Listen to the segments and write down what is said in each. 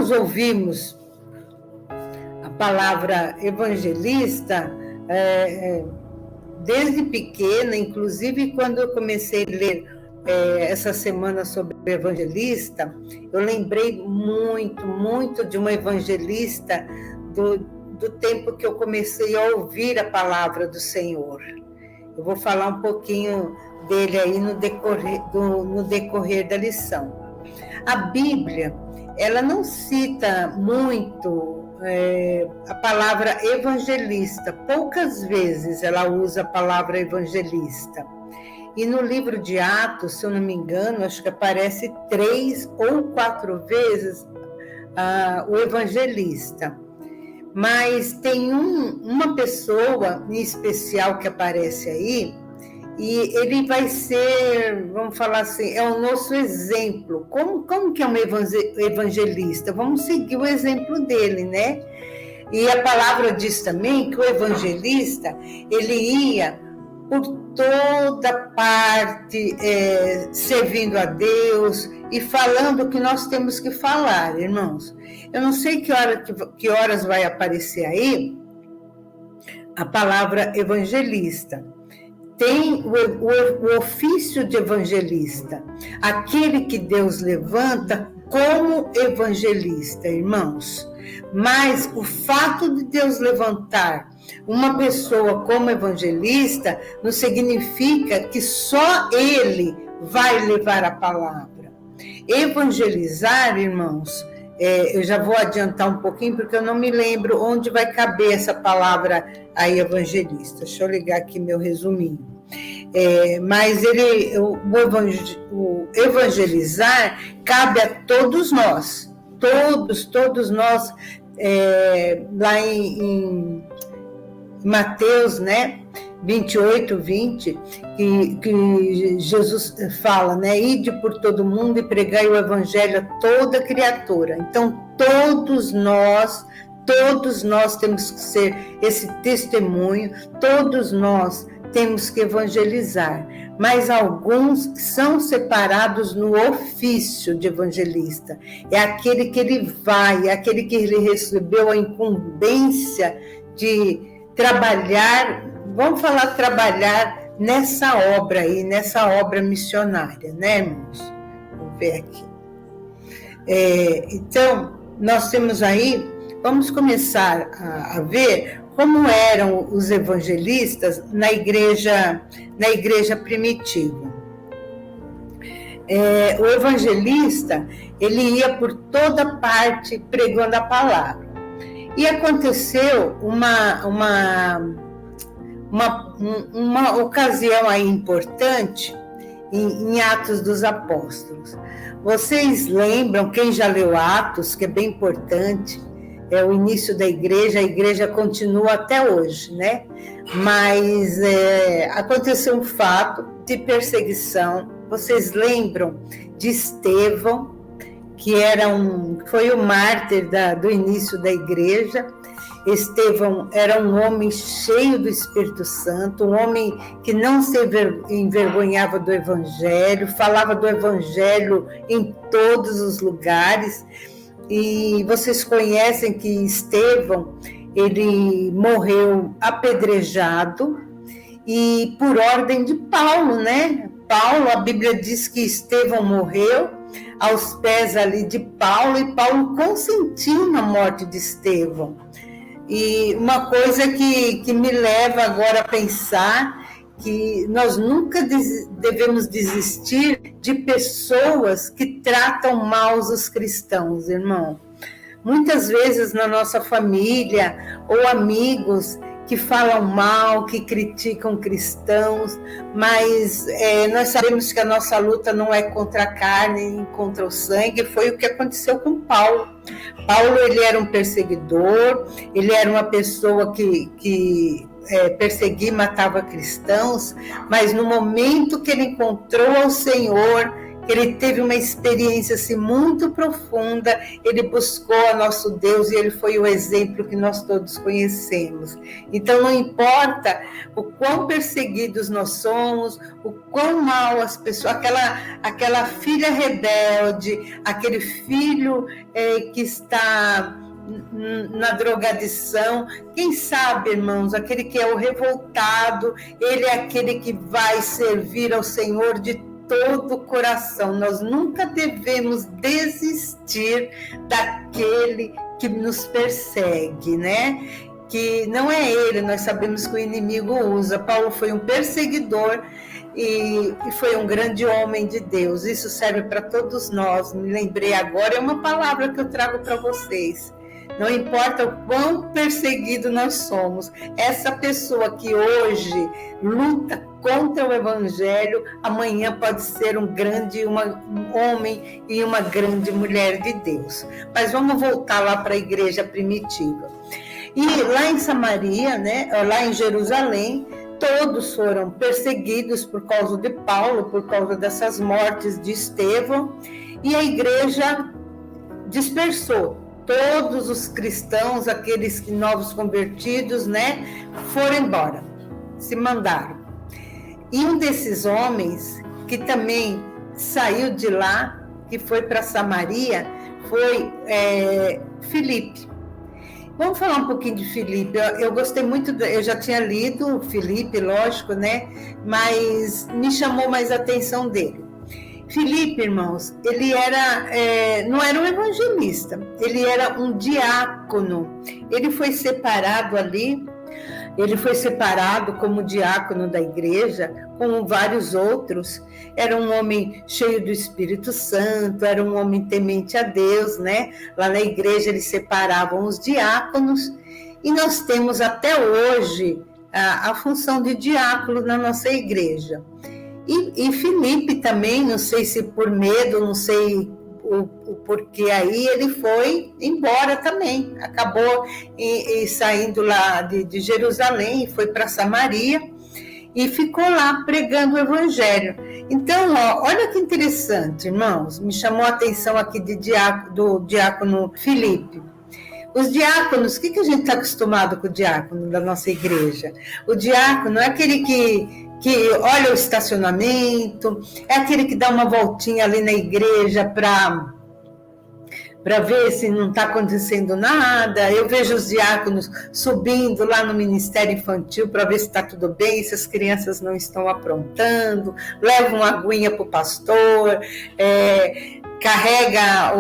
nós ouvimos a palavra evangelista, desde pequena, inclusive quando eu comecei a ler essa semana sobre evangelista, eu lembrei muito de uma evangelista do tempo que eu comecei a ouvir a palavra do Senhor. Eu vou falar um pouquinho dele aí no decorrer da lição. A Bíblia, ela não cita muito a palavra evangelista, poucas vezes ela usa a palavra evangelista. E no livro de Atos, se eu não me engano, acho que aparece 3 ou 4 vezes o evangelista. Mas tem uma pessoa em especial que aparece aí, e ele vai ser, vamos falar assim, é o nosso exemplo. Como que é um evangelista? Vamos seguir o exemplo dele, né? E a palavra diz também que o evangelista, ele ia por toda parte, servindo a Deus e falando o que nós temos que falar, irmãos. Eu não sei que horas vai aparecer aí a palavra evangelista. Tem o ofício de evangelista, aquele que Deus levanta como evangelista, irmãos. Mas o fato de Deus levantar uma pessoa como evangelista não significa que só ele vai levar a palavra. Evangelizar, irmãos, eu já vou adiantar um pouquinho, porque eu não me lembro onde vai caber essa palavra aí, evangelista. Deixa eu ligar aqui meu resuminho. Mas o evangelizar cabe a todos nós, todos nós, lá em Mateus, né, 28, 20, que Jesus fala, né, ide por todo mundo e pregai o evangelho a toda criatura. Então, todos nós temos que ser esse testemunho, todos nós temos que evangelizar, mas alguns são separados no ofício de evangelista. É aquele que ele vai, é aquele que ele recebeu a incumbência de trabalhar, vamos falar trabalhar nessa obra aí, nessa obra missionária, né, irmãos? Vamos ver aqui. Então, nós temos aí, vamos começar a ver como eram os evangelistas na igreja primitiva. O evangelista, ele ia por toda parte pregando a palavra. E aconteceu uma ocasião aí importante em Atos dos Apóstolos. Vocês lembram, quem já leu Atos, que é bem importante, é o início da igreja, a igreja continua até hoje, né? Mas aconteceu um fato de perseguição. Vocês lembram de Estevão, que foi o mártir do início da igreja. Estevão era um homem cheio do Espírito Santo, um homem que não se envergonhava do evangelho, falava do evangelho em todos os lugares. E vocês conhecem que Estevão, ele morreu apedrejado, e por ordem de Paulo, né? Paulo, a Bíblia diz que Estevão morreu aos pés ali de Paulo, e Paulo consentiu na morte de Estevão. E uma coisa que me leva agora a pensar que nós nunca devemos desistir de pessoas que tratam mal os cristãos, irmão. Muitas vezes na nossa família ou amigos que falam mal, que criticam cristãos, mas nós sabemos que a nossa luta não é contra a carne, nem contra o sangue. Foi o que aconteceu com Paulo. Paulo, ele era um perseguidor, ele era uma pessoa que perseguia e matava cristãos, mas no momento que ele encontrou o Senhor, ele teve uma experiência assim, muito profunda, ele buscou a nosso Deus e ele foi o exemplo que nós todos conhecemos. Então não importa o quão perseguidos nós somos, o quão mal as pessoas, aquela filha rebelde, aquele filho que está na drogadição. Quem sabe, irmãos, aquele que é o revoltado, ele é aquele que vai servir ao Senhor de todo o coração. Nós nunca devemos desistir daquele que nos persegue, né? Que não é ele, nós sabemos que o inimigo usa. Paulo foi um perseguidor e foi um grande homem de Deus. Isso serve para todos nós. Me lembrei agora, é uma palavra que eu trago para vocês. Não importa o quão perseguido nós somos, essa pessoa que hoje luta contra o Evangelho, amanhã pode ser um homem e uma grande mulher de Deus. Mas vamos voltar lá para a igreja primitiva. E lá em Samaria, né, lá em Jerusalém, todos foram perseguidos por causa de Paulo, por causa dessas mortes de Estevão, e a igreja dispersou. Todos os cristãos, aqueles novos convertidos, né, foram embora, se mandaram. E um desses homens, que também saiu de lá, que foi para Samaria, foi Filipe. Vamos falar um pouquinho de Filipe. Eu gostei muito, eu já tinha lido Filipe, lógico, né, mas me chamou mais a atenção dele. Filipe, irmãos, ele não era um evangelista, ele era um diácono. Ele foi separado ali, ele foi separado como diácono da igreja, como vários outros. Era um homem cheio do Espírito Santo, era um homem temente a Deus, né? Lá na igreja eles separavam os diáconos, e nós temos até hoje a função de diácono na nossa igreja. E Filipe também, não sei se por medo, não sei o porquê aí, ele foi embora também. Acabou saindo lá de Jerusalém e foi para Samaria e ficou lá pregando o Evangelho. Então, olha que interessante, irmãos, me chamou a atenção aqui do diácono Filipe. Os diáconos, o que a gente está acostumado com o diácono da nossa igreja? O diácono é aquele que olha o estacionamento, é aquele que dá uma voltinha ali na igreja para ver se não está acontecendo nada. Eu vejo os diáconos subindo lá no Ministério Infantil para ver se está tudo bem, se as crianças não estão aprontando, levam uma aguinha para o pastor, carrega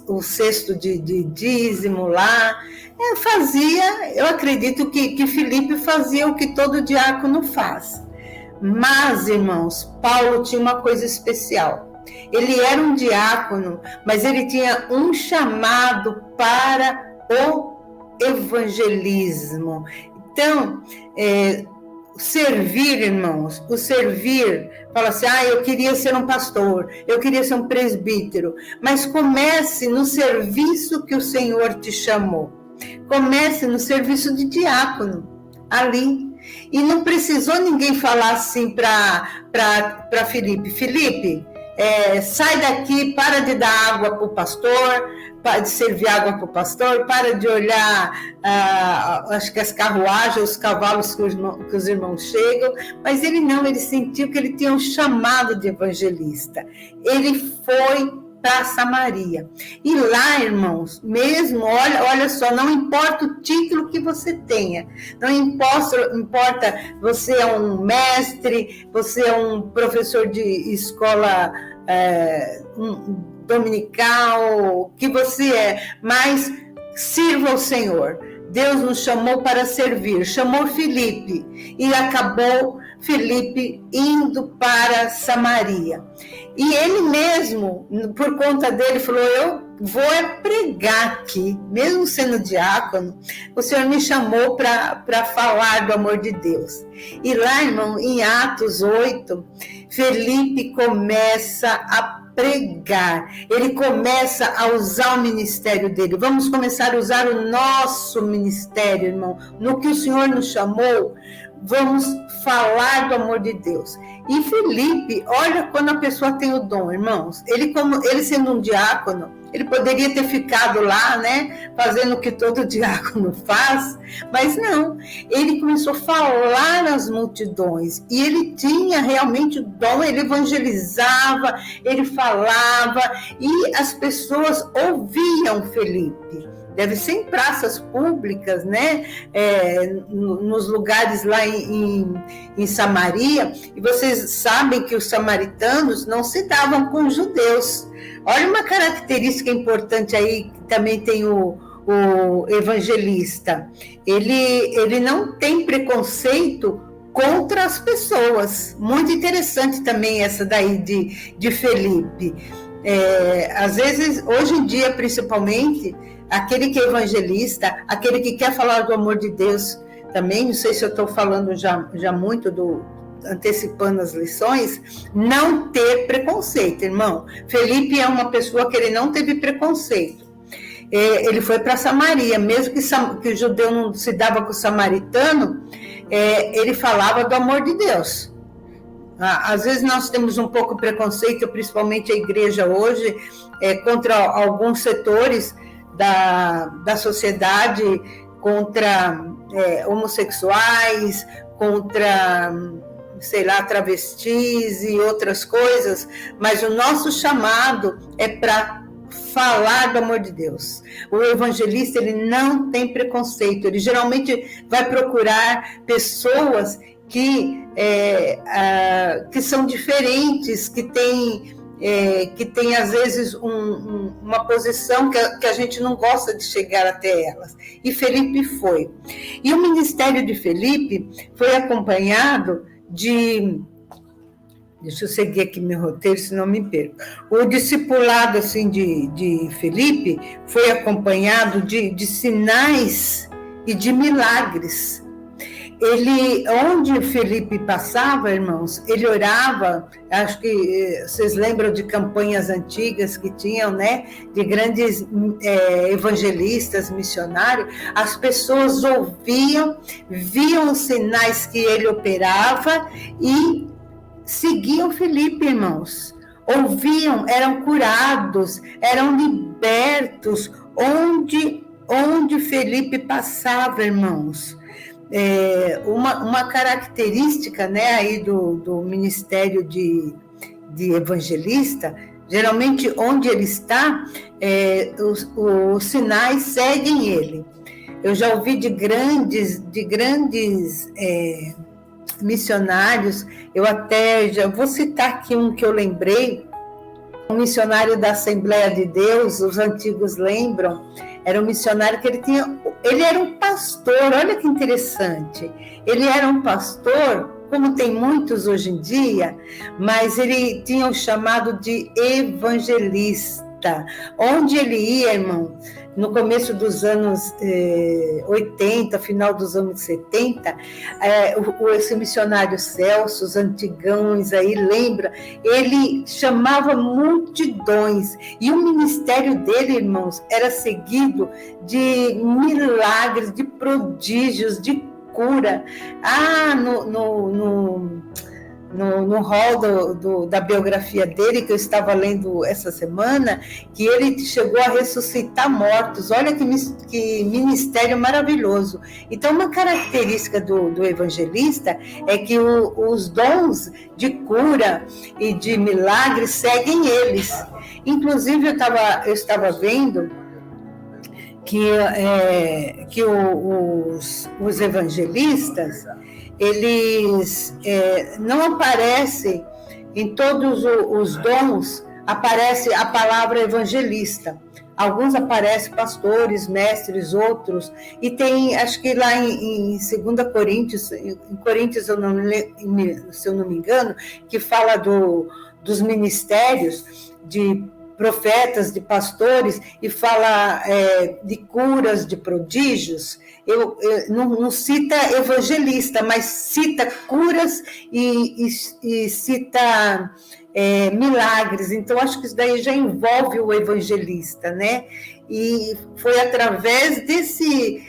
o cesto de dízimo lá. Eu acredito que Filipe fazia o que todo diácono faz. Mas, irmãos, Paulo tinha uma coisa especial. Ele era um diácono, mas ele tinha um chamado para o evangelismo. Então, servir, irmãos, o servir, fala assim, eu queria ser um pastor, eu queria ser um presbítero, mas comece no serviço que o Senhor te chamou. Comece no serviço de diácono, ali. E não precisou ninguém falar assim para Filipe. Filipe, sai daqui, para de dar água para o pastor, para de servir água para o pastor, para de olhar, acho que as carruagens, os cavalos que os irmãos chegam. Mas ele não, ele sentiu que ele tinha um chamado de evangelista. Ele foi para Samaria. E lá, irmãos, mesmo, olha só, não importa o título que você tenha, não importa, você é um mestre, você é um professor de escola dominical, que você é, mas sirva ao Senhor. Deus nos chamou para servir, chamou Filipe, e acabou Filipe indo para Samaria. E ele mesmo, por conta dele, falou, eu vou pregar aqui, mesmo sendo diácono, o Senhor me chamou para falar do amor de Deus. E lá, irmão, em Atos 8, Filipe começa a pregar, ele começa a usar o ministério dele. Vamos começar a usar o nosso ministério, irmão, no que o Senhor nos chamou. Vamos falar do amor de Deus. E Felipe, olha quando a pessoa tem o dom, irmãos. Ele sendo um diácono, ele poderia ter ficado lá, né, fazendo o que todo diácono faz, mas não. Ele começou a falar às multidões e ele tinha realmente o dom, ele evangelizava, ele falava e as pessoas ouviam Felipe. Deve ser em praças públicas, né? Nos lugares lá em Samaria, e vocês sabem que os samaritanos não se davam com os judeus. Olha uma característica importante aí, que também tem o evangelista. Ele não tem preconceito contra as pessoas. Muito interessante também essa daí de Felipe. Às vezes, hoje em dia, principalmente, aquele que é evangelista, aquele que quer falar do amor de Deus também, não sei se eu estou falando já muito antecipando as lições, não ter preconceito, irmão. Felipe é uma pessoa que ele não teve preconceito. Ele foi para Samaria, mesmo que o judeu não se dava com o samaritano, ele falava do amor de Deus. Às vezes nós temos um pouco de preconceito, principalmente a igreja hoje, contra alguns setores da sociedade, contra homossexuais, contra, sei lá, travestis e outras coisas, mas o nosso chamado é para falar do amor de Deus. O evangelista, ele não tem preconceito, ele geralmente vai procurar pessoas que são diferentes, que têm às vezes uma posição que a gente não gosta de chegar até elas. E Felipe foi. E o ministério de Felipe foi acompanhado de... Deixa eu seguir aqui meu roteiro, senão me perco. O discipulado assim, de Felipe foi acompanhado de sinais e de milagres. Onde Felipe passava, irmãos, ele orava. Acho que vocês lembram de campanhas antigas que tinham, né, de grandes evangelistas, missionários. As pessoas ouviam, viam os sinais que ele operava e seguiam Felipe, irmãos. Ouviam, eram curados, eram libertos onde Felipe passava, irmãos. Uma característica, né, aí do ministério de evangelista, geralmente onde ele está, os sinais seguem ele. Eu já ouvi de grandes missionários, eu até já vou citar aqui um que eu lembrei, um missionário da Assembleia de Deus, os antigos lembram, era um missionário que ele era um pastor, olha que interessante, ele era um pastor, como tem muitos hoje em dia, mas ele tinha o chamado de evangelista. Onde ele ia, irmão, no começo dos anos 80, final dos anos 70, esse missionário Celso, os antigões aí, lembra? Ele chamava multidões, e o ministério dele, irmãos, era seguido de milagres, de prodígios, de cura. No rol da biografia dele, que eu estava lendo essa semana, que ele chegou a ressuscitar mortos. Olha que ministério maravilhoso. Então, uma característica do evangelista é que os dons de cura e de milagres seguem eles. Inclusive, eu estava vendo que os evangelistas, eles não aparecem em todos os dons, aparece a palavra evangelista. Alguns aparecem pastores, mestres, outros, e tem, acho que lá em 2 Coríntios, se eu não me engano, que fala dos ministérios de profetas, de pastores, e fala de curas, de prodígios. Não cita evangelista, mas cita curas e cita milagres. Então, acho que isso daí já envolve o evangelista, né? E foi através desse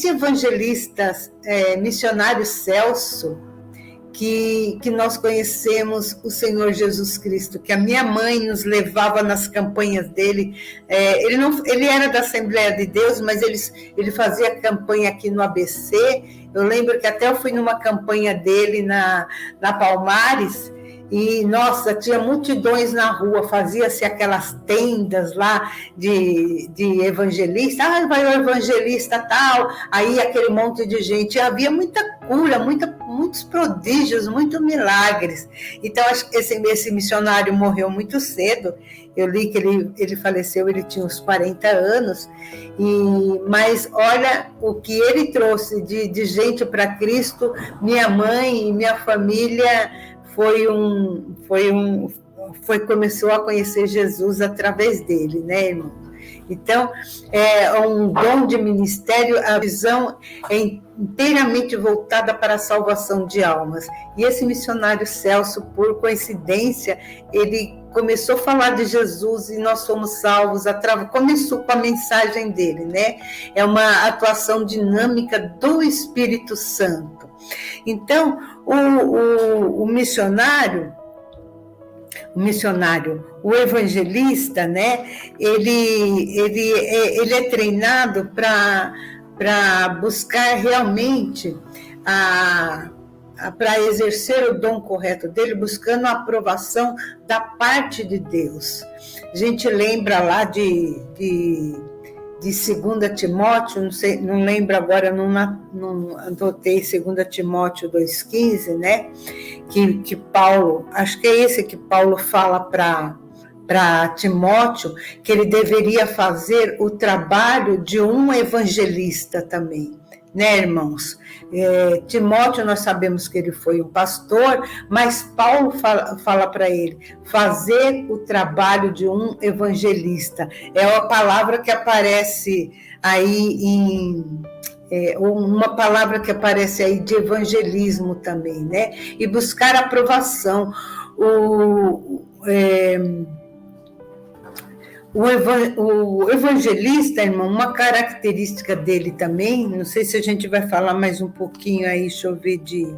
evangelista missionário Celso que nós conhecemos o Senhor Jesus Cristo, que a minha mãe nos levava nas campanhas dele. Ele era da Assembleia de Deus, mas ele fazia campanha aqui no ABC. Eu lembro que até eu fui numa campanha dele na Palmares, e, nossa, tinha multidões na rua, fazia-se aquelas tendas lá de evangelista, vai o evangelista tal, aí aquele monte de gente, havia muita cura, muitos prodígios, muitos milagres. Então, acho que esse missionário morreu muito cedo. Eu li que ele faleceu, ele tinha uns 40 anos, mas olha o que ele trouxe de gente para Cristo. Minha mãe e minha família começou a conhecer Jesus através dele, né, irmão? Então, é um dom de ministério, a visão é inteiramente voltada para a salvação de almas. E esse missionário Celso, por coincidência, ele começou a falar de Jesus e nós somos salvos, começou com a mensagem dele, né? É uma atuação dinâmica do Espírito Santo. Então, o missionário, o evangelista, né? Ele é treinado para buscar realmente para exercer o dom correto dele, buscando a aprovação da parte de Deus. A gente lembra lá de 2 Timóteo, não lembro agora, não anotei 2 Timóteo 2,15, né? Que Paulo, acho que é esse que Paulo fala para Timóteo, que ele deveria fazer o trabalho de um evangelista também, né, irmãos? Timóteo, nós sabemos que ele foi um pastor, mas Paulo fala para ele, fazer o trabalho de um evangelista. É uma palavra que aparece aí uma palavra que aparece aí de evangelismo também, né? E buscar aprovação. O evangelista, irmão, uma característica dele também, não sei se a gente vai falar mais um pouquinho aí, deixa eu ver, de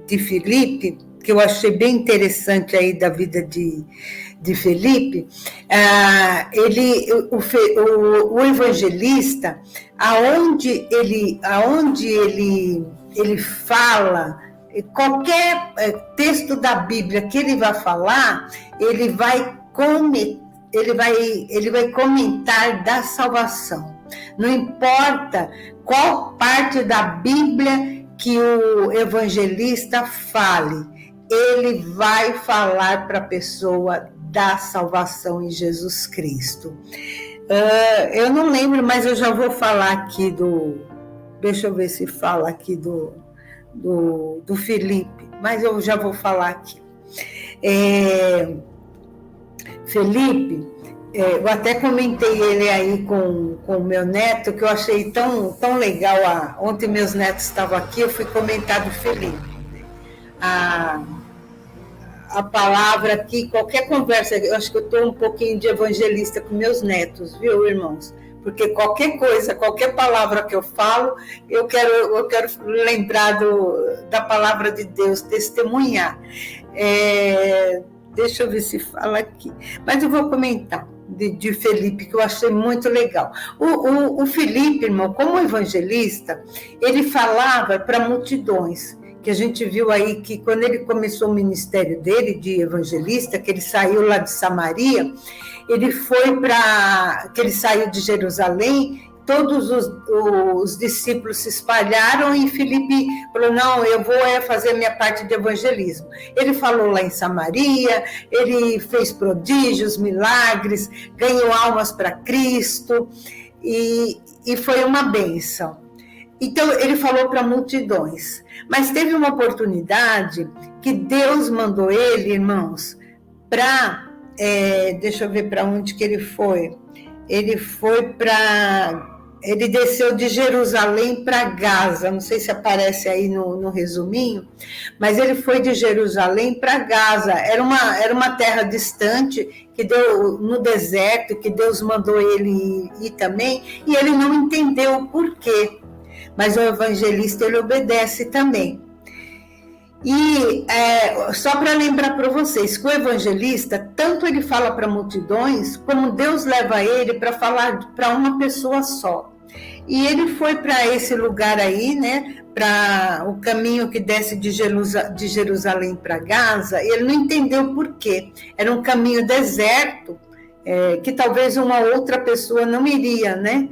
Filipe, que eu achei bem interessante aí da vida de Filipe. O evangelista, aonde ele fala, qualquer texto da Bíblia que ele vai falar, ele vai comentar da salvação. Não importa qual parte da Bíblia que o evangelista fale, ele vai falar para a pessoa da salvação em Jesus Cristo. Eu não lembro, mas eu já vou falar aqui deixa eu ver se fala aqui do Filipe, mas eu já vou falar aqui. Felipe, eu até comentei ele aí com o meu neto, que eu achei tão legal. Ontem meus netos estavam aqui, eu fui comentar do Felipe. A palavra aqui, qualquer conversa, eu acho que eu estou um pouquinho de evangelista com meus netos, viu, irmãos? Porque qualquer coisa, qualquer palavra que eu falo, eu quero lembrar da palavra de Deus, testemunhar. Deixa eu ver se fala aqui. Mas eu vou comentar de Felipe, que eu achei muito legal. O Felipe, irmão, como evangelista, ele falava para multidões, que a gente viu aí que quando ele começou o ministério dele de evangelista, que ele saiu lá de Samaria, ele saiu de Jerusalém, todos os discípulos se espalharam e Filipe falou, não, eu vou fazer a minha parte de evangelismo. Ele falou lá em Samaria, ele fez prodígios, milagres, ganhou almas para Cristo e foi uma bênção. Então, ele falou para multidões. Mas teve uma oportunidade que Deus mandou ele, irmãos, deixa eu ver para onde que ele foi. Ele desceu de Jerusalém para Gaza, não sei se aparece aí no resuminho, mas ele foi de Jerusalém para Gaza, era uma terra distante, no deserto, que Deus mandou ele ir também, e ele não entendeu o porquê, mas o evangelista, ele obedece também. E só para lembrar para vocês que o evangelista, tanto ele fala para multidões, como Deus leva ele para falar para uma pessoa só. E ele foi para esse lugar aí, né, para o caminho que desce de Jerusalém para Gaza. Ele não entendeu por quê. Era um caminho deserto, que talvez uma outra pessoa não iria, né?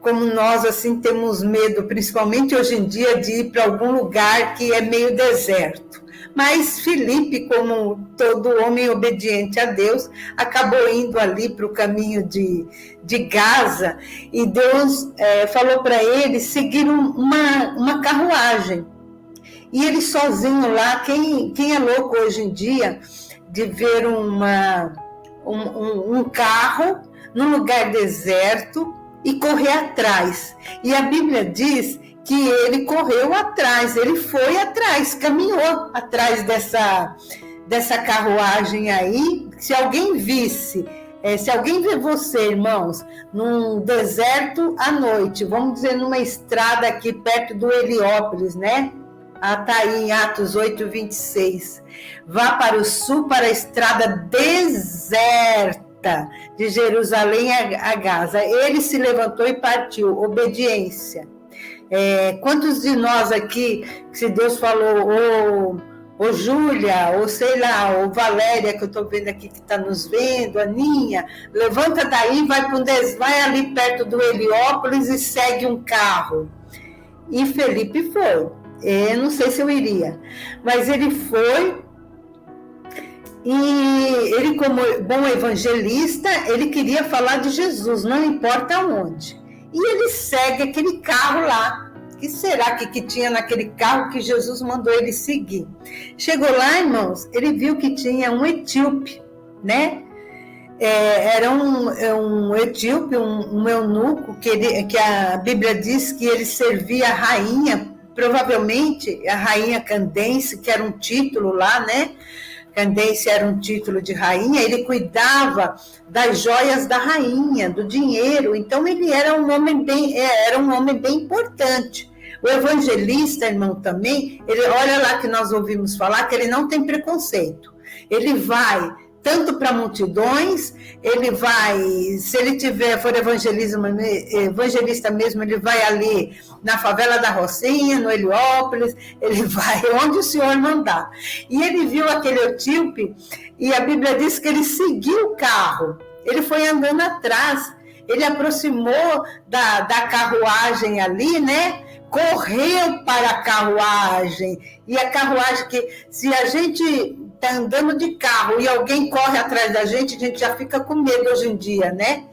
Como nós, assim, temos medo, principalmente hoje em dia, de ir para algum lugar que é meio deserto. Mas Filipe, como todo homem obediente a Deus, acabou indo ali para o caminho de Gaza, e Deus falou para ele seguir uma carruagem. E ele sozinho lá, quem é louco hoje em dia de ver um carro num lugar deserto e correr atrás? E a Bíblia diz que ele correu atrás, ele foi atrás, caminhou atrás dessa carruagem aí. Se alguém visse, se alguém vê você, irmãos, num deserto à noite, vamos dizer numa estrada aqui perto do Heliópolis, né? Está aí em Atos 8:26. Vá para o sul, para a estrada deserta de Jerusalém a Gaza. Ele se levantou e partiu. Obediência. Quantos de nós aqui, se Deus falou, ou Júlia, ou sei lá, ou Valéria, que eu estou vendo aqui que está nos vendo, Aninha, levanta daí, vai ali perto do Heliópolis e segue um carro. E Felipe foi. Eu não sei se eu iria, mas ele foi. E ele, como bom evangelista, ele queria falar de Jesus, não importa onde. E ele segue aquele carro lá. O que será que tinha naquele carro que Jesus mandou ele seguir? Chegou lá, irmãos, ele viu que tinha um etíope, né? Era um etíope, um eunuco, que a Bíblia diz que ele servia a rainha, provavelmente a rainha Candace, que era um título lá, né? Candace era um título de rainha. Ele cuidava das joias da rainha, do dinheiro. Então ele era um homem bem importante. O evangelista, irmão, também, ele, olha lá que nós ouvimos falar que ele não tem preconceito. Ele vai tanto para multidões, ele vai, se ele for evangelista mesmo, ele vai ali na favela da Rocinha, no Heliópolis, ele vai onde o Senhor mandar. E ele viu aquele etíope, e a Bíblia diz que ele seguiu o carro, ele foi andando atrás, ele aproximou da carruagem ali, né? Correu para a carruagem, e a carruagem que, se a gente está andando de carro e alguém corre atrás da gente, a gente já fica com medo hoje em dia, né?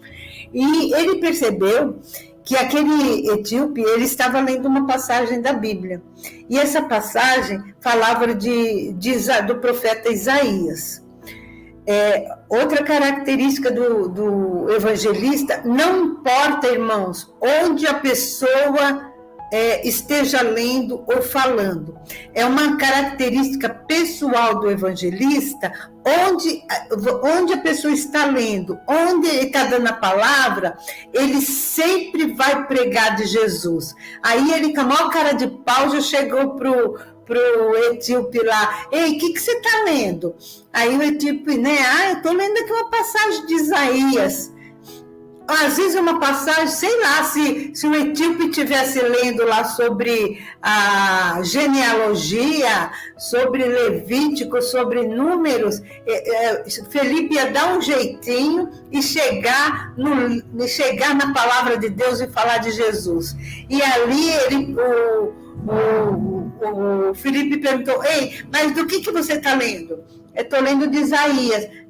E ele percebeu que aquele etíope, ele estava lendo uma passagem da Bíblia, e essa passagem falava do profeta Isaías. Outra característica do evangelista, não importa, irmãos, onde a pessoa esteja lendo ou falando. É uma característica pessoal do evangelista, onde a pessoa está lendo, onde ele está dando a palavra, ele sempre vai pregar de Jesus. Aí ele, com a maior cara de pau, já chegou pro etíope lá: ei, o que você está lendo? Aí o etíope, né? Eu estou lendo aqui uma passagem de Isaías. Às vezes uma passagem, sei lá, se o etíope estivesse lendo lá sobre a genealogia, sobre Levítico, sobre Números, Felipe ia dar um jeitinho e chegar na palavra de Deus e falar de Jesus. E ali o Felipe perguntou: ei, mas do que você está lendo? Eu estou lendo de Isaías.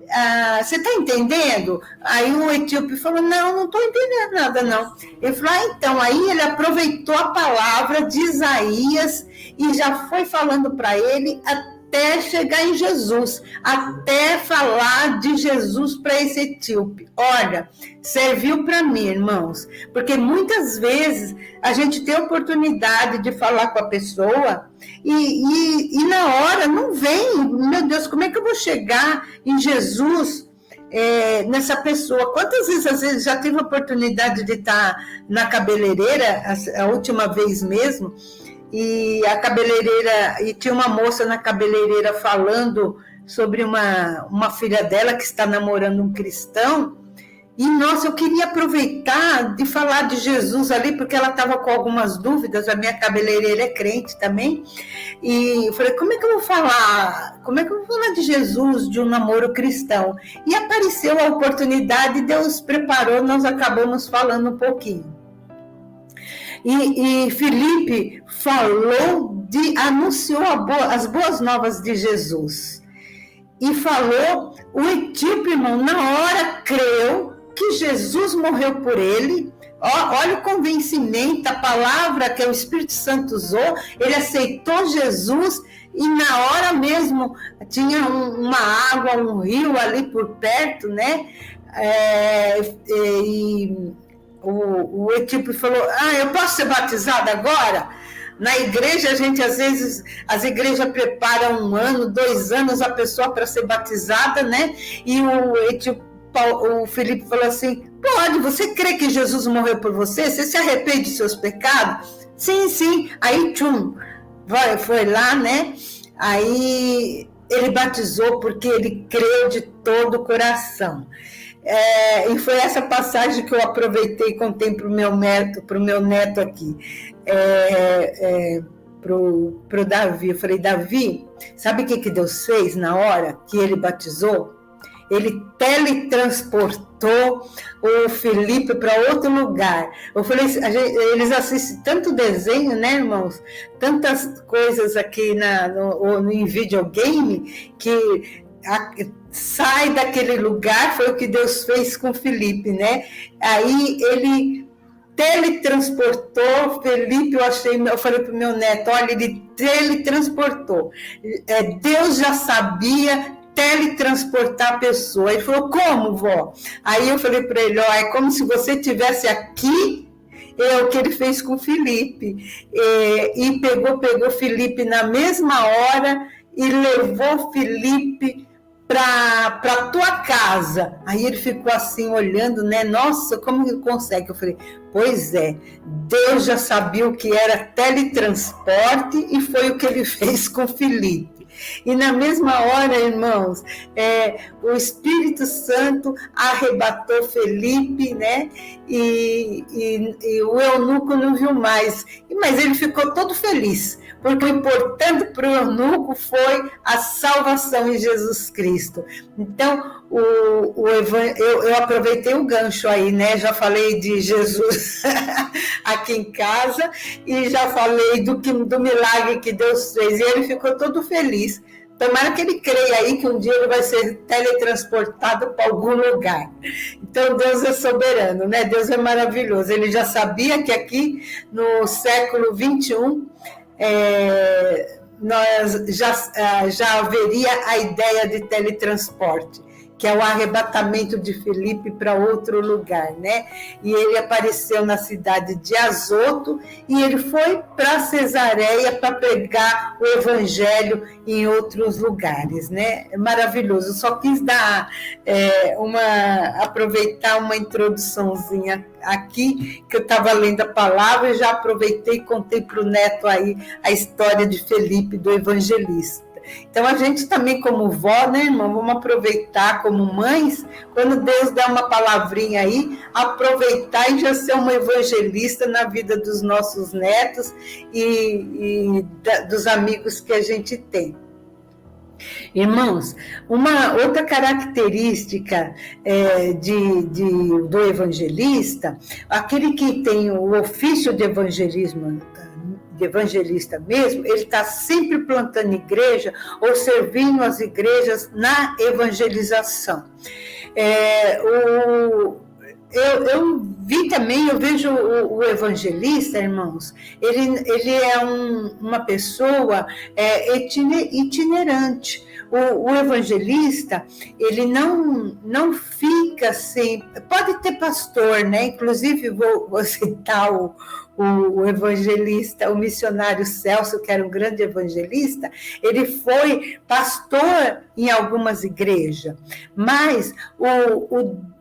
Você está entendendo? Aí o etíope falou: não estou entendendo nada, não. Ele falou: então, aí ele aproveitou a palavra de Isaías e já foi falando para ele até chegar em Jesus, até falar de Jesus para esse etíope. Olha, serviu para mim, irmãos, porque muitas vezes a gente tem a oportunidade de falar com a pessoa e na hora não vem. Meu Deus, como é que eu vou chegar em Jesus nessa pessoa? Quantas vezes, às vezes, já tive a oportunidade de estar na cabeleireira, a última vez mesmo, e a cabeleireira, e tinha uma moça na cabeleireira falando sobre uma filha dela que está namorando um cristão. E, nossa, eu queria aproveitar de falar de Jesus ali, porque ela estava com algumas dúvidas, a minha cabeleireira é crente também, e eu falei, como é que eu vou falar de Jesus, de um namoro cristão? E apareceu a oportunidade, Deus preparou, nós acabamos falando um pouquinho. E Felipe anunciou as boas novas de Jesus. E falou, o etíope, irmão, na hora creu que Jesus morreu por ele. Olha o convencimento, a palavra que o Espírito Santo usou, ele aceitou Jesus e na hora mesmo tinha uma água, um rio ali por perto, né? O etíope falou, eu posso ser batizado agora? Na igreja, a gente, às vezes, as igrejas preparam 1 ano, 2 anos a pessoa para ser batizada, né? E o Felipe falou assim, pode, você crê que Jesus morreu por você? Você se arrepende dos seus pecados? Sim. Aí, foi lá, né? Aí, ele batizou porque ele creu de todo o coração. E foi essa passagem que eu aproveitei e contei para o meu neto aqui, para o Davi. Eu falei, Davi, sabe o que Deus fez na hora que ele batizou? Ele teletransportou o Felipe para outro lugar. Eu falei, eles assistem tanto desenho, né, irmãos? Tantas coisas aqui em videogame que sai daquele lugar, foi o que Deus fez com Felipe, né? Aí ele teletransportou Felipe, eu falei para o meu neto, olha, ele teletransportou. Deus já sabia teletransportar a pessoa. Ele falou, como, vó? Aí eu falei para ele, é como se você estivesse aqui, é o que ele fez com Felipe. E pegou Felipe na mesma hora e levou Felipe para a tua casa. Aí ele ficou assim olhando, né? Nossa, como ele consegue? Eu falei, pois é, Deus já sabia o que era teletransporte e foi o que ele fez com Felipe. E na mesma hora, irmãos, o Espírito Santo arrebatou Felipe, né? E o eunuco não viu mais, mas ele ficou todo feliz, porque o importante para o eunuco foi a salvação em Jesus Cristo. Então, eu aproveitei o gancho aí, né? Já falei de Jesus aqui em casa e já falei do milagre que Deus fez, e ele ficou todo feliz. Tomara que ele creia aí que um dia ele vai ser teletransportado para algum lugar. Então, Deus é soberano, né? Deus é maravilhoso. Ele já sabia que aqui no século 21 já haveria a ideia de teletransporte, que é o arrebatamento de Felipe para outro lugar, né? E ele apareceu na cidade de Azoto e ele foi para Cesareia para pregar o evangelho em outros lugares, né? É maravilhoso. Eu só quis dar aproveitar uma introduçãozinha aqui, que eu estava lendo a palavra e já aproveitei e contei para o neto aí a história de Felipe, do evangelista. Então, a gente também, como vó, né, irmão, vamos aproveitar como mães, quando Deus dá uma palavrinha aí, aproveitar e já ser uma evangelista na vida dos nossos netos e dos amigos que a gente tem. Irmãos, uma outra característica do evangelista, aquele que tem o ofício de evangelista mesmo, ele está sempre plantando igreja ou servindo as igrejas na evangelização. Eu vi também, eu vejo o evangelista, irmãos, ele é uma pessoa itinerante. O evangelista, ele não fica assim, pode ter pastor, né? Inclusive, vou citar o evangelista, o missionário Celso, que era um grande evangelista, ele foi pastor em algumas igrejas, mas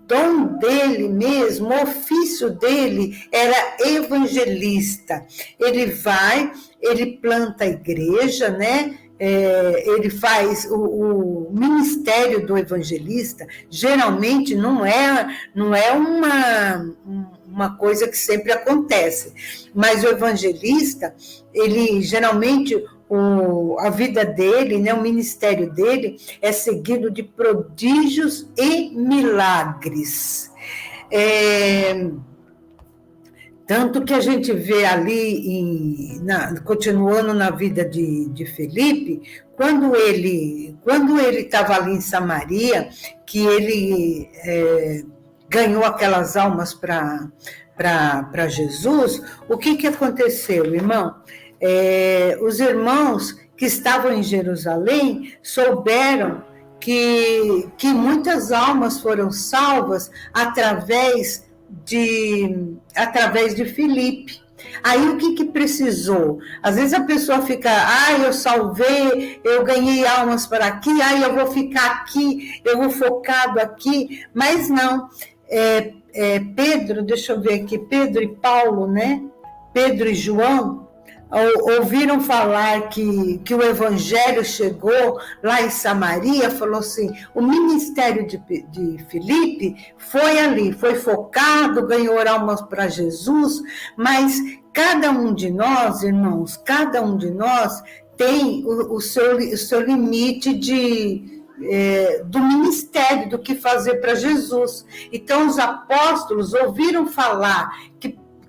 dom dele mesmo, o ofício dele era evangelista. Ele planta a igreja, né? Ele faz o ministério do evangelista. Geralmente não é uma coisa que sempre acontece, mas o evangelista, ele geralmente, a vida dele, né, o ministério dele é seguido de prodígios e milagres. Tanto que a gente vê ali, continuando na vida de Felipe, quando ele estava ali em Samaria, que ele ganhou aquelas almas para Jesus, o que aconteceu, irmão? Os irmãos que estavam em Jerusalém souberam que muitas almas foram salvas através de Filipe. Aí o que precisou? Às vezes a pessoa fica, eu salvei, eu ganhei almas para aqui, eu vou ficar aqui, eu vou focado aqui, mas não. Pedro, deixa eu ver aqui, Pedro e Paulo, né? Pedro e João ouviram falar que o evangelho chegou lá em Samaria, falou assim, o ministério de Filipe foi ali, foi focado, ganhou almas para Jesus, mas cada um de nós, irmãos, cada um de nós tem o seu limite do ministério, do que fazer para Jesus. Então os apóstolos ouviram falar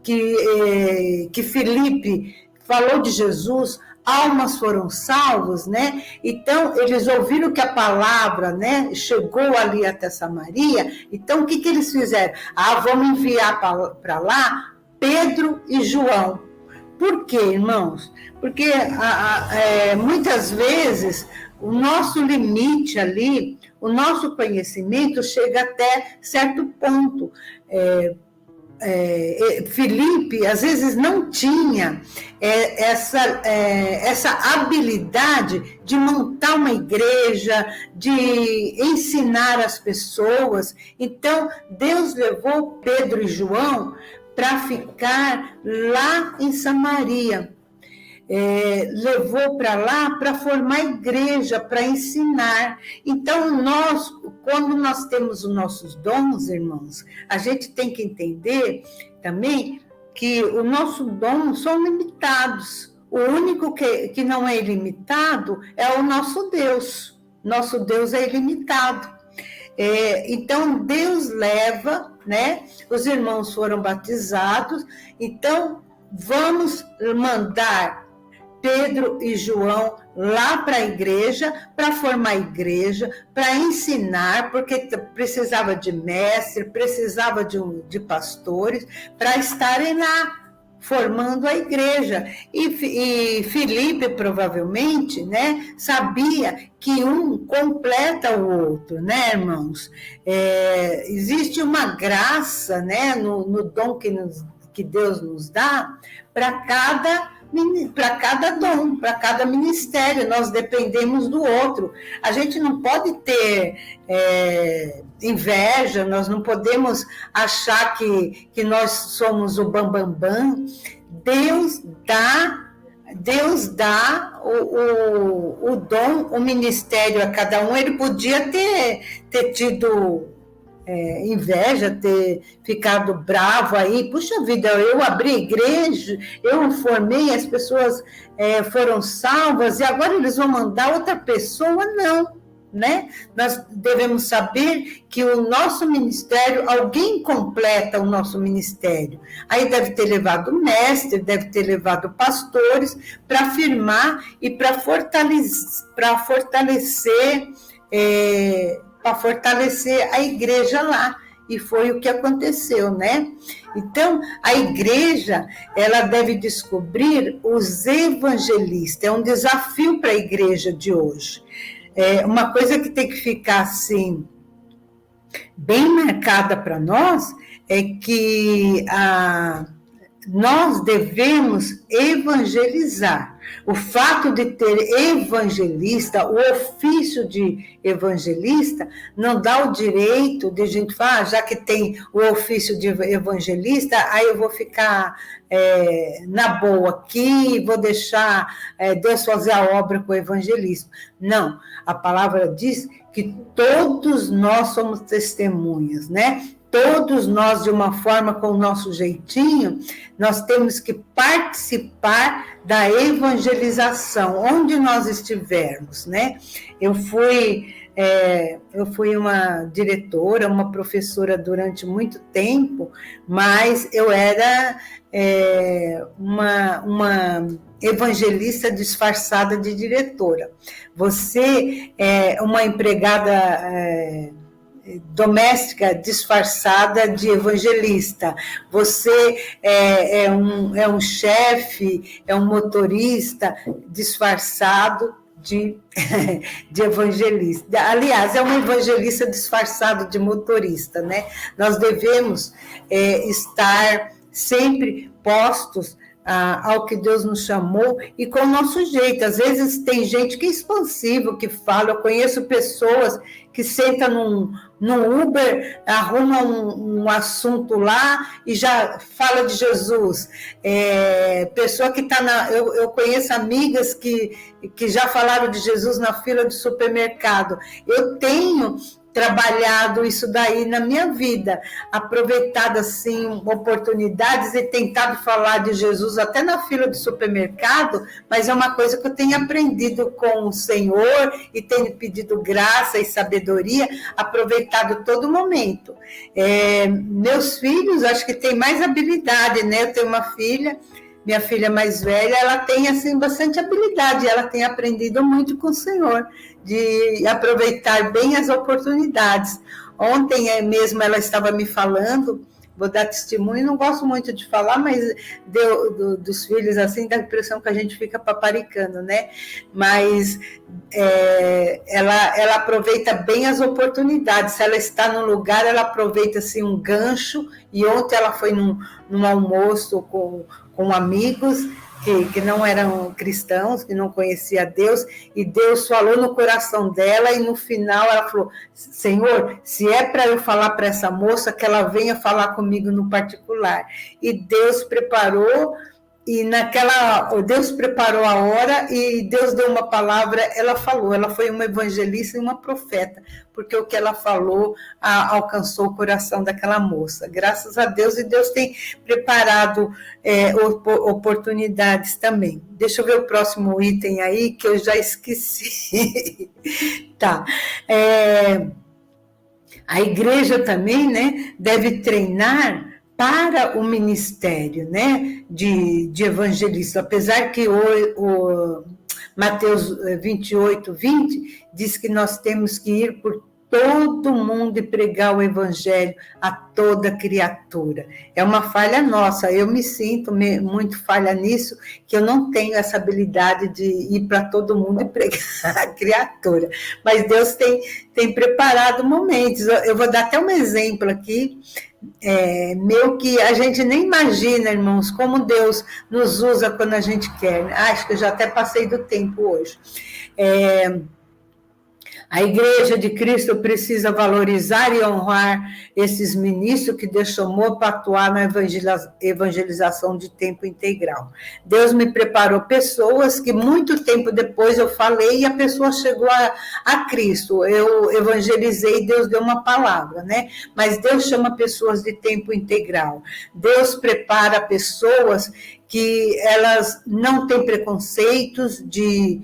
que Filipe falou de Jesus, almas foram salvas, né? Então, eles ouviram que a palavra, né, chegou ali até Samaria. Então, o que eles fizeram? Vamos enviar para lá Pedro e João. Por quê, irmãos? Porque muitas vezes o nosso limite ali, o nosso conhecimento chega até certo ponto. Filipe, às vezes, não tinha essa habilidade de montar uma igreja, de ensinar as pessoas. Então, Deus levou Pedro e João para ficar lá em Samaria. Levou para lá para formar igreja, para ensinar. Então, quando nós temos os nossos dons, irmãos, a gente tem que entender também que o nosso dom são limitados. O único que não é ilimitado é o nosso Deus. Nosso Deus é ilimitado. Então, Deus leva, né? Os irmãos foram batizados, então vamos mandar Pedro e João lá para a igreja, para formar a igreja, para ensinar, porque precisava de mestre, precisava de pastores, para estarem lá formando a igreja. E Filipe, provavelmente, né, sabia que um completa o outro, né, irmãos? Existe uma graça, né, no dom que Deus nos dá para cada dom, para cada ministério. Nós dependemos do outro. A gente não pode ter inveja, nós não podemos achar que nós somos o bambambam. Deus dá o dom, o ministério a cada um. Ele podia ter tido inveja, ter ficado bravo aí, puxa vida, eu abri a igreja, eu formei, as pessoas foram salvas, e agora eles vão mandar outra pessoa? Não, né? Nós devemos saber que o nosso ministério, alguém completa o nosso ministério. Aí deve ter levado mestre, deve ter levado pastores para firmar e para fortalecer a igreja lá. E foi o que aconteceu, né? Então, a igreja, ela deve descobrir os evangelistas. É um desafio para a igreja de hoje. Uma coisa que tem que ficar, assim, bem marcada para nós, é que nós devemos evangelizar. O fato de ter evangelista, o ofício de evangelista, não dá o direito de a gente falar, já que tem o ofício de evangelista, aí eu vou ficar na boa aqui, vou deixar Deus fazer a obra com o evangelismo. Não, a palavra diz que todos nós somos testemunhas, né? Todos nós, de uma forma, com o nosso jeitinho, nós temos que participar da evangelização, onde nós estivermos, né? Eu fui uma diretora, uma professora durante muito tempo, mas eu era uma evangelista disfarçada de diretora. Você é uma empregada doméstica disfarçada de evangelista. Você é um chefe, é um motorista disfarçado de evangelista. Aliás, é um evangelista disfarçado de motorista, né? Nós devemos estar sempre postos ao que Deus nos chamou e com o nosso jeito. Às vezes tem gente que é expansivo, que fala. Eu conheço pessoas que sentam num Uber, arruma um assunto lá e já fala de Jesus. Pessoa que está eu conheço amigas que já falaram de Jesus na fila do supermercado. Eu tenho trabalhado isso daí na minha vida, aproveitado assim oportunidades e tentado falar de Jesus até na fila do supermercado, mas é uma coisa que eu tenho aprendido com o Senhor e tenho pedido graça e sabedoria, aproveitado todo momento. Meus filhos, acho que têm mais habilidade, né? Eu tenho uma filha, minha filha mais velha, ela tem assim bastante habilidade, ela tem aprendido muito com o Senhor, de aproveitar bem as oportunidades. Ontem mesmo ela estava me falando, vou dar testemunho, não gosto muito de falar, mas dos filhos assim, dá a impressão que a gente fica paparicando, né? Mas ela aproveita bem as oportunidades. Se ela está num lugar, ela aproveita assim um gancho, e ontem ela foi num almoço com amigos que não eram cristãos, que não conheciam Deus, e Deus falou no coração dela, e no final ela falou: Senhor, se é para eu falar para essa moça, que ela venha falar comigo no particular. E Deus preparou, Deus preparou a hora, e Deus deu uma palavra, ela falou, ela foi uma evangelista e uma profeta, porque o que ela falou alcançou o coração daquela moça. Graças a Deus, e Deus tem preparado oportunidades também. Deixa eu ver o próximo item aí, que eu já esqueci. Tá. A igreja também, né, deve treinar para o ministério, né, de evangelista, apesar que o Mateus 28:20 diz que nós temos que ir por todo mundo e pregar o evangelho a toda criatura. É uma falha nossa, eu me sinto muito falha nisso, que eu não tenho essa habilidade de ir para todo mundo e pregar a criatura, mas Deus tem preparado momentos. Eu vou dar até um exemplo aqui, meu, que a gente nem imagina, irmãos, como Deus nos usa quando a gente quer. Acho que eu já até passei do tempo hoje. A Igreja de Cristo precisa valorizar e honrar esses ministros que Deus chamou para atuar na evangelização de tempo integral. Deus me preparou pessoas que muito tempo depois eu falei e a pessoa chegou a Cristo. Eu evangelizei, Deus deu uma palavra, né? Mas Deus chama pessoas de tempo integral. Deus prepara pessoas que elas não têm preconceitos de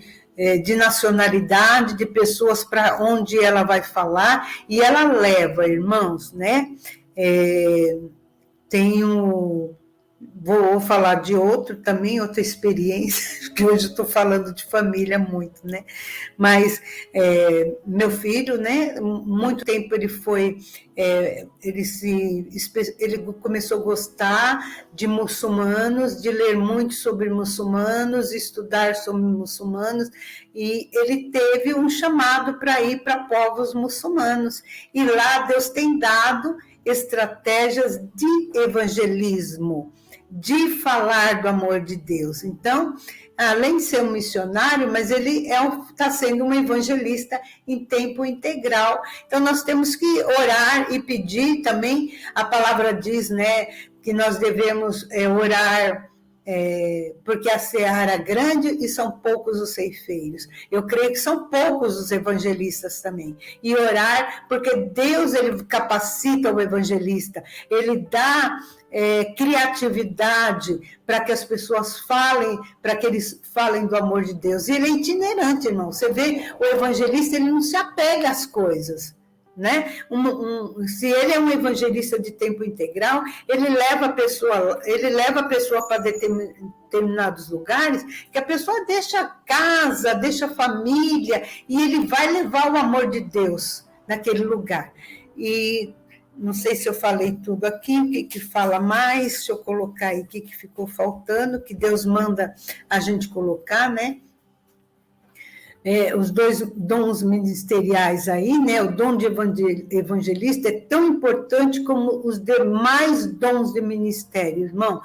nacionalidade, de pessoas para onde ela vai falar, e ela leva, irmãos, né? Vou falar de outra experiência, que hoje estou falando de família muito, né? Mas meu filho, né? Muito tempo ele começou a gostar de muçulmanos, de ler muito sobre muçulmanos, estudar sobre muçulmanos, e ele teve um chamado para ir para povos muçulmanos, e lá Deus tem dado estratégias de evangelismo, de falar do amor de Deus. Então, além de ser um missionário, mas ele está sendo um evangelista em tempo integral. Então, nós temos que orar e pedir também. A palavra diz, né, que nós devemos orar, porque a seara é grande e são poucos os ceifeiros. Eu creio que são poucos os evangelistas também. E orar, porque Deus, ele capacita o evangelista, ele dá criatividade para que as pessoas falem, para que eles falem do amor de Deus. E ele é itinerante, irmão. Você vê, o evangelista, ele não se apega às coisas, né? Se ele é um evangelista de tempo integral, ele leva a pessoa para determinados lugares, que a pessoa deixa casa, deixa família, e ele vai levar o amor de Deus naquele lugar. E não sei se eu falei tudo aqui, o que fala mais, deixa eu colocar aí o que ficou faltando, que Deus manda a gente colocar, né? Os dois dons ministeriais aí, né? O dom de evangelista é tão importante como os demais dons de ministério, irmão.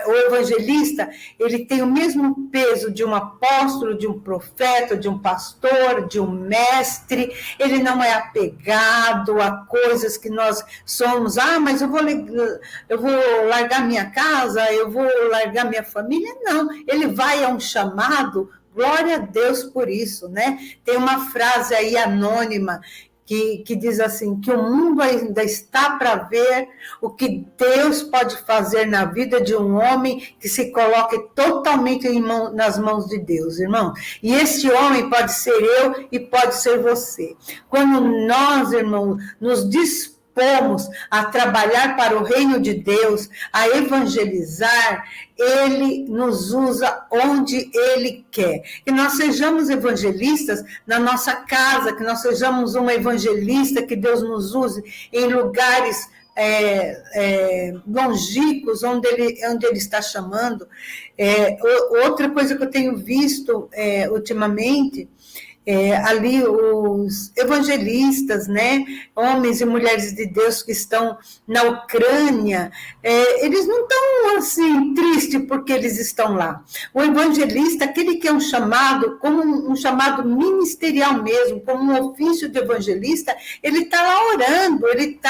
O evangelista, ele tem o mesmo peso de um apóstolo, de um profeta, de um pastor, de um mestre. Ele não é apegado a coisas que nós somos. Mas eu vou largar minha casa, eu vou largar minha família. Não, ele vai a um chamado. Glória a Deus por isso, né? Tem uma frase aí anônima que diz assim, que o mundo ainda está para ver o que Deus pode fazer na vida de um homem que se coloque totalmente nas mãos de Deus, irmão. E esse homem pode ser eu e pode ser você. Quando nós, irmão, nos dispomos a trabalhar para o reino de Deus, a evangelizar, ele nos usa onde ele quer. Que nós sejamos evangelistas na nossa casa, que nós sejamos um evangelista, que Deus nos use em lugares longínquos, onde ele está chamando. Outra coisa que eu tenho visto ultimamente, ali os evangelistas, né, homens e mulheres de Deus que estão na Ucrânia, eles não estão assim tristes porque eles estão lá. O evangelista, aquele que é um chamado, como um chamado ministerial mesmo, como um ofício de evangelista, ele está lá orando, ele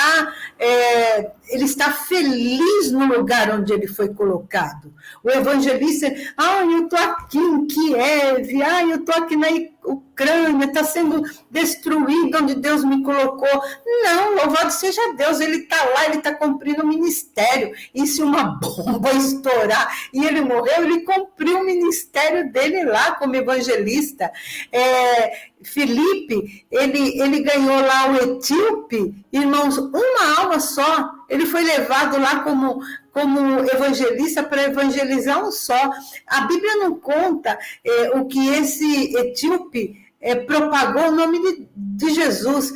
está feliz no lugar onde ele foi colocado. O evangelista, eu estou aqui em Kiev, eu estou aqui na Ucrânia, está sendo destruído onde Deus me colocou. Não, louvado seja Deus, ele está lá, ele está cumprindo o ministério. E se uma bomba estourar e ele morreu, ele cumpriu o ministério dele lá como evangelista. Filipe, ele ganhou lá o etíope, irmãos, uma alma só. Ele foi levado lá como evangelista para evangelizar um só. A Bíblia não conta o que esse etíope propagou o nome de Jesus.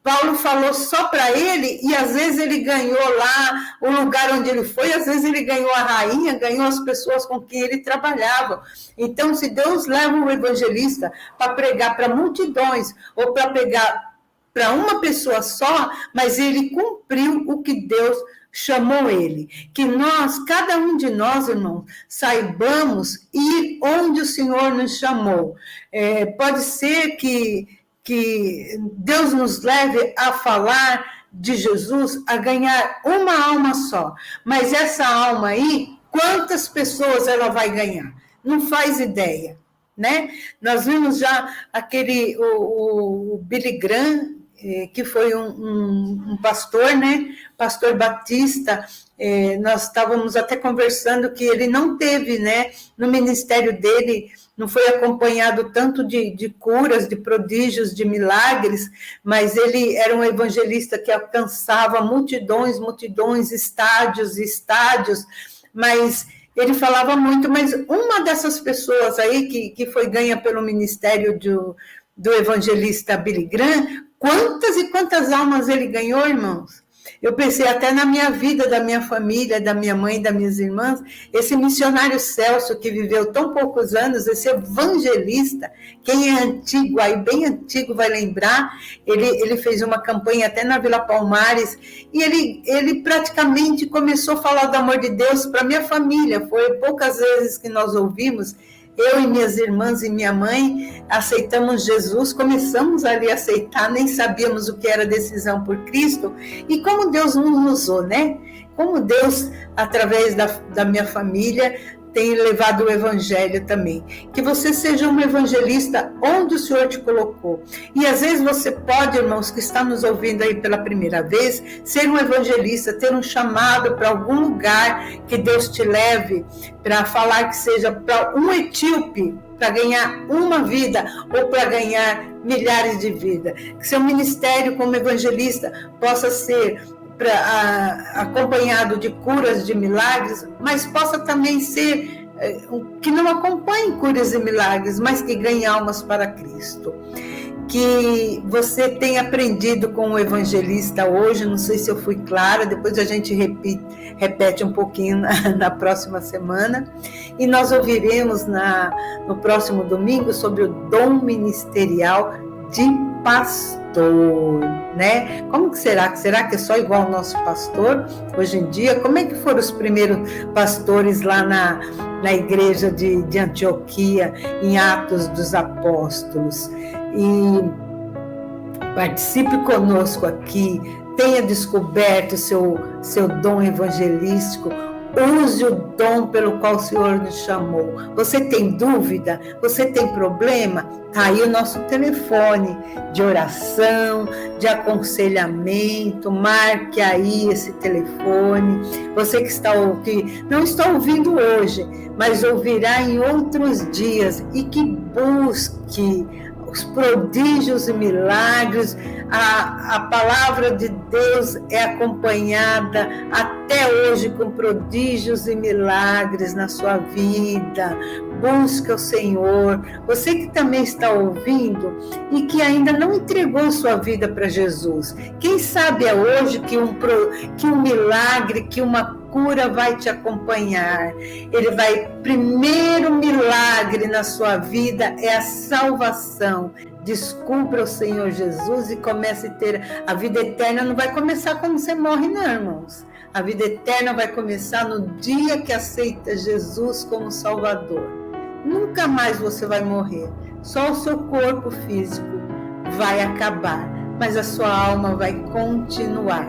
Paulo falou só para ele, e às vezes ele ganhou lá o lugar onde ele foi, às vezes ele ganhou a rainha, ganhou as pessoas com quem ele trabalhava. Então, se Deus leva um evangelista para pregar para multidões, ou para pregar para uma pessoa só, mas ele cumpriu o que Deus chamou ele. Que nós, cada um de nós, irmãos, saibamos ir onde o Senhor nos chamou. Pode ser que Deus nos leve a falar de Jesus, a ganhar uma alma só. Mas essa alma aí, quantas pessoas ela vai ganhar? Não faz ideia, né? Nós vimos já o Billy Graham, que foi um pastor, né? Pastor Batista. Nós estávamos até conversando que ele não teve, né? No ministério dele, não foi acompanhado tanto de curas, de prodígios, de milagres, mas ele era um evangelista que alcançava multidões, estádios, mas ele falava muito. Mas uma dessas pessoas aí que foi ganha pelo ministério do evangelista Billy Graham, quantas e quantas almas ele ganhou, irmãos? Eu pensei até na minha vida, da minha família, da minha mãe, das minhas irmãs, esse missionário Celso, que viveu tão poucos anos, esse evangelista, quem é antigo, aí bem antigo vai lembrar, ele fez uma campanha até na Vila Palmares, e ele praticamente começou a falar do amor de Deus para minha família. Foi poucas vezes que nós ouvimos. Eu e minhas irmãs e minha mãe aceitamos Jesus, começamos ali a aceitar, nem sabíamos o que era decisão por Cristo, e como Deus nos usou, né? Como Deus, através da minha família, tem levado o evangelho também. Que você seja um evangelista onde o Senhor te colocou. E às vezes você pode, irmãos, que está nos ouvindo aí pela primeira vez, ser um evangelista, ter um chamado para algum lugar que Deus te leve, para falar que seja para um etíope, para ganhar uma vida ou para ganhar milhares de vidas. Que seu ministério como evangelista possa ser acompanhado de curas, de milagres, mas possa também ser que não acompanhe curas e milagres, mas que ganhe almas para Cristo. Que você tenha aprendido com o evangelista hoje, não sei se eu fui clara, depois a gente repete um pouquinho na próxima semana, e nós ouviremos no próximo domingo sobre o dom ministerial de pastor, né? Como que será? Será que é só igual ao nosso pastor hoje em dia? Como é que foram os primeiros pastores lá na igreja de Antioquia, em Atos dos Apóstolos? E participe conosco aqui, tenha descoberto o seu dom evangelístico, use o dom pelo qual o Senhor nos chamou. Você tem dúvida? Você tem problema? Está aí o nosso telefone de oração, de aconselhamento. Marque aí esse telefone. Você que não está ouvindo hoje, mas ouvirá em outros dias, e que busque os prodígios e milagres. A palavra de Deus é acompanhada até hoje com prodígios e milagres na sua vida. Busca o Senhor. Você que também está ouvindo e que ainda não entregou sua vida para Jesus, quem sabe é hoje que um milagre, que uma cura vai te acompanhar. Primeiro milagre na sua vida é a salvação. Descubra o Senhor Jesus e comece a ter a vida eterna. Não vai começar quando você morre, não, irmãos. A vida eterna vai começar no dia que aceita Jesus como Salvador. Nunca mais você vai morrer. Só o seu corpo físico vai acabar, mas a sua alma vai continuar.